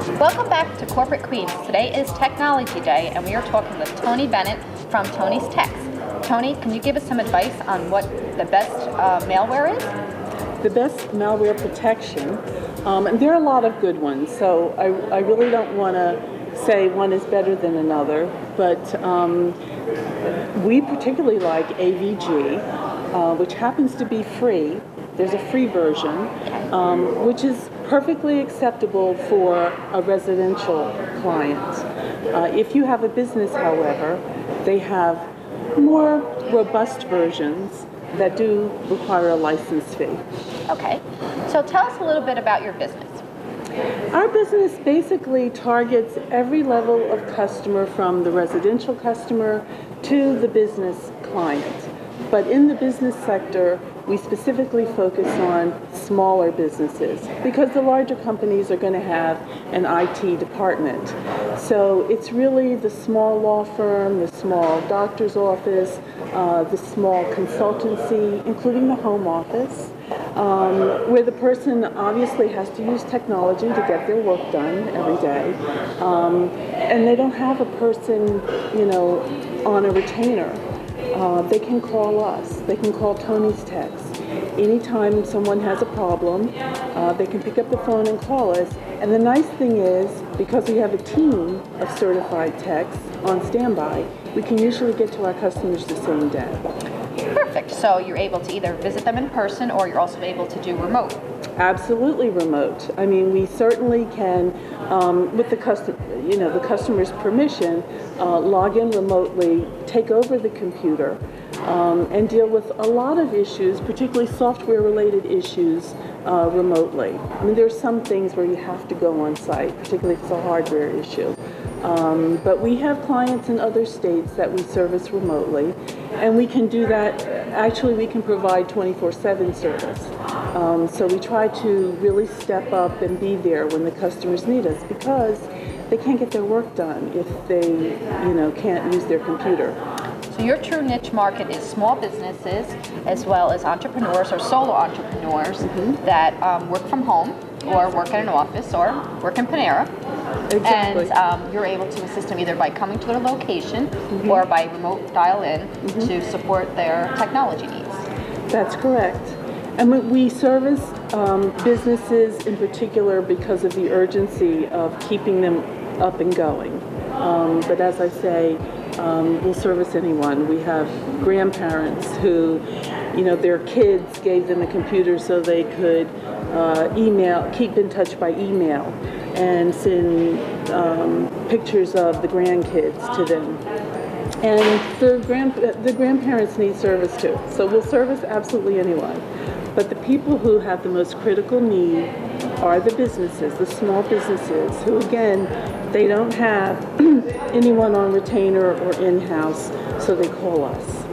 Welcome back to Corporate Queens. Today is Technology Day, and we are talking with Toni Bennett from Toni's Techs. Toni, can you give us some advice on what the best malware is? The best malware protection, and there are a lot of good ones, so I really don't want to say one is better than another, but we particularly like AVG, which happens to be free. There's a free version, which is perfectly acceptable for a residential client. If you have a business, however, they have more robust versions that do require a license fee. Okay, so tell us a little bit about your business. Our business basically targets every level of customer, from the residential customer to the business client. But in the business sector, we specifically focus on smaller businesses because the larger companies are going to have an IT department. So it's really the small law firm, the small doctor's office, the small consultancy, including the home office, where the person obviously has to use technology to get their work done every day. And they don't have a person, on a retainer. They can call us. They can call Toni's Techs. Anytime someone has a problem, they can pick up the phone and call us. And the nice thing is, because we have a team of certified techs on standby, we can usually get to our customers the same day. Perfect. So you're able to either visit them in person, or you're also able to do remote. Absolutely remote. I mean, we certainly can, with the customer's permission, log in remotely, take over the computer, and deal with a lot of issues, particularly software-related issues, remotely. I mean, there's some things where you have to go on site, particularly if it's a hardware issue. But we have clients in other states that we service remotely, and we can do that. Actually, we can provide 24/7 service. So we try to really step up and be there when the customers need us, because they can't get their work done if they, can't use their computer. So your true niche market is small businesses, as well as entrepreneurs or solo entrepreneurs that work from home, or work in an office, or work in Panera. Exactly. And you're able to assist them either by coming to their location or by remote dial-in to support their technology needs. That's correct. And we service businesses in particular because of the urgency of keeping them up and going. But as I say, we'll service anyone. We have grandparents who, their kids gave them a computer so they could keep in touch by email, and send pictures of the grandkids to them. And the grandparents need service too. So we'll service absolutely anyone. But the people who have the most critical need are the businesses, the small businesses, who again, they don't have anyone on retainer or in-house, so they call us.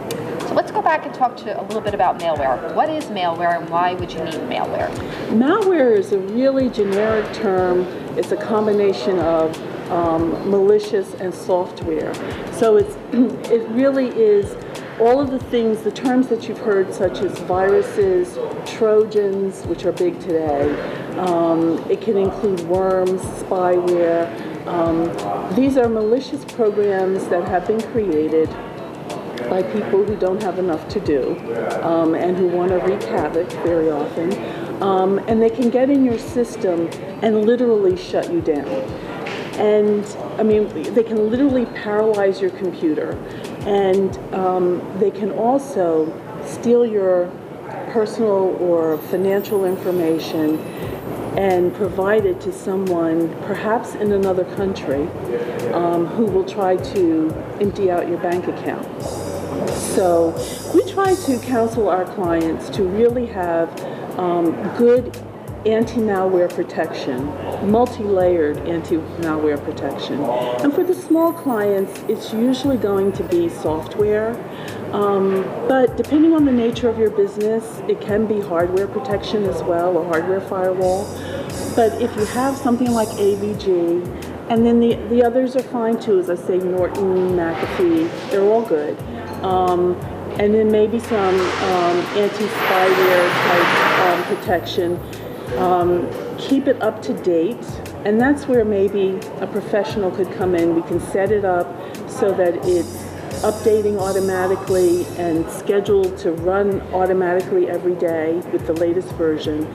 So let's go back and talk a little bit about malware. What is malware, and why would you need malware? Malware is a really generic term. It's a combination of malicious and software. So it really is all of the things, the terms that you've heard, such as viruses, Trojans, which are big today. It can include worms, spyware. These are malicious programs that have been created by people who don't have enough to do, and who want to wreak havoc very often. And they can get in your system and literally shut you down. And they can literally paralyze your computer. And they can also steal your personal or financial information and provide it to someone, perhaps in another country, who will try to empty out your bank account. So we try to counsel our clients to really have good anti-malware protection, multi-layered anti-malware protection. And for the small clients, it's usually going to be software. But depending on the nature of your business, it can be hardware protection as well, a hardware firewall. But if you have something like AVG, and then the others are fine too, as I say, Norton, McAfee, they're all good. And then maybe some anti-spyware type protection. Keep it up to date. And that's where maybe a professional could come in. We can set it up so that it's updating automatically and scheduled to run automatically every day with the latest version,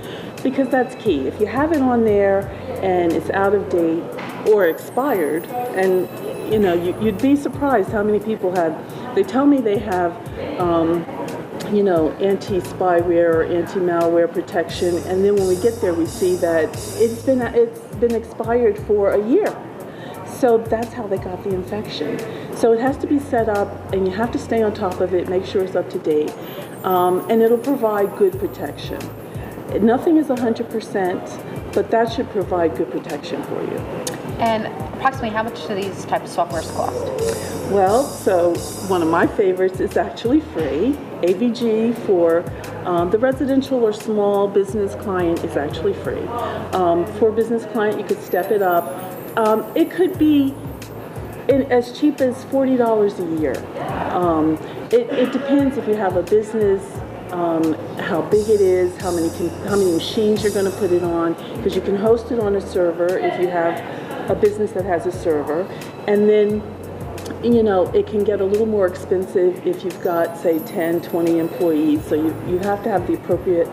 because that's key. If you have it on there and it's out of date or expired, and you know, you'd be surprised how many people they tell me they have you know, anti-spyware or anti-malware protection, and then when we get there we see that it's been expired for a year. So that's how they got the infection. So it has to be set up, and you have to stay on top of it, make sure it's up to date, and it'll provide good protection. Nothing is 100%, but that should provide good protection for you. And approximately how much do these type of softwares cost? Well, so one of my favorites is actually free. AVG for the residential or small business client is actually free. For business client, you could step it up. It could be as cheap as $40 a year. It depends if you have a business, how big it is, how many machines you're going to put it on, because you can host it on a server if you have a business that has a server, and then you know, it can get a little more expensive if you've got, say, 10, 20 employees. So you have to have the appropriate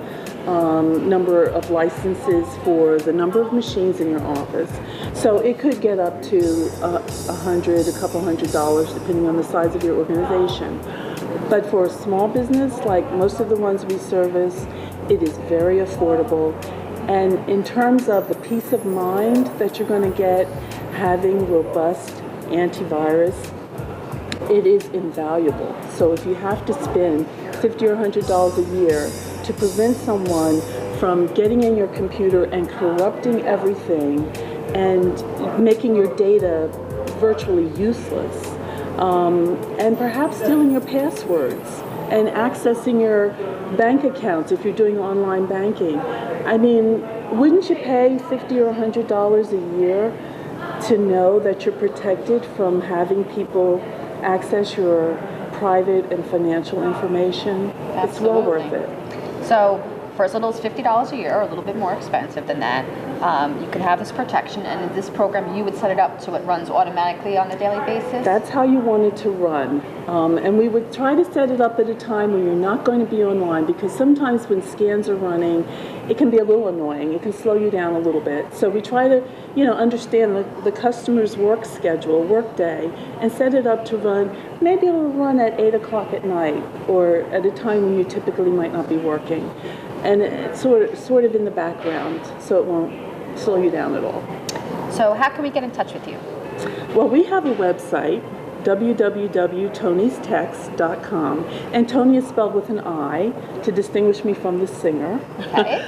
number of licenses for the number of machines in your office. So it could get up to $100, a couple $100, depending on the size of your organization. But for a small business, like most of the ones we service, it is very affordable. And in terms of the peace of mind that you're going to get having robust antivirus, it is invaluable. So if you have to spend $50 or $100 a year to prevent someone from getting in your computer and corrupting everything and making your data virtually useless, and perhaps stealing your passwords and accessing your bank accounts if you're doing online banking, I mean, wouldn't you pay $50 or $100 a year to know that you're protected from having people access your private and financial information? Absolutely. It's well worth it. So for as little as $50 a year, or a little bit more expensive than that, you can have this protection, and in this program you would set it up so it runs automatically on a daily basis? That's how you want it to run. And we would try to set it up at a time when you're not going to be online, because sometimes when scans are running, it can be a little annoying. It can slow you down a little bit. So we try to, you know, understand the customer's work schedule, work day, and set it up to run. Maybe it'll run at 8 o'clock at night, or at a time when you typically might not be working. And it's sort of in the background, so it won't slow you down at all. So how can we get in touch with you? Well, we have a website, www.tonystechs.com, and Toni is spelled with an I to distinguish me from the singer. Okay.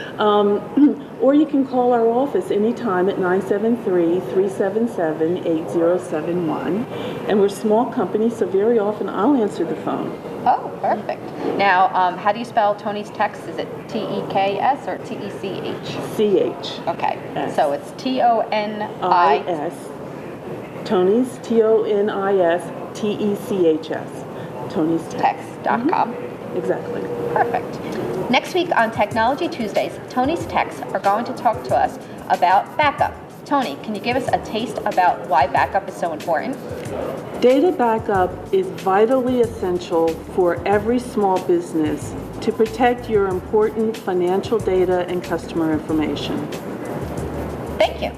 Or you can call our office anytime at 973-377-8071. And we're a small company, so very often I'll answer the phone. Oh, perfect. Now, how do you spell Toni's Techs? Is it T-E-K-S or T-E-C-H? C-H. Okay, S. so it's T-O-N-I... I-S. Toni's, T-O-N-I-S-T-E-C-H-S. Toni's Techs. Techs.com. Exactly. Perfect. Next week on Technology Tuesdays, Toni's Techs are going to talk to us about backup. Toni, can you give us a taste about why backup is so important? Data backup is vitally essential for every small business to protect your important financial data and customer information. Thank you.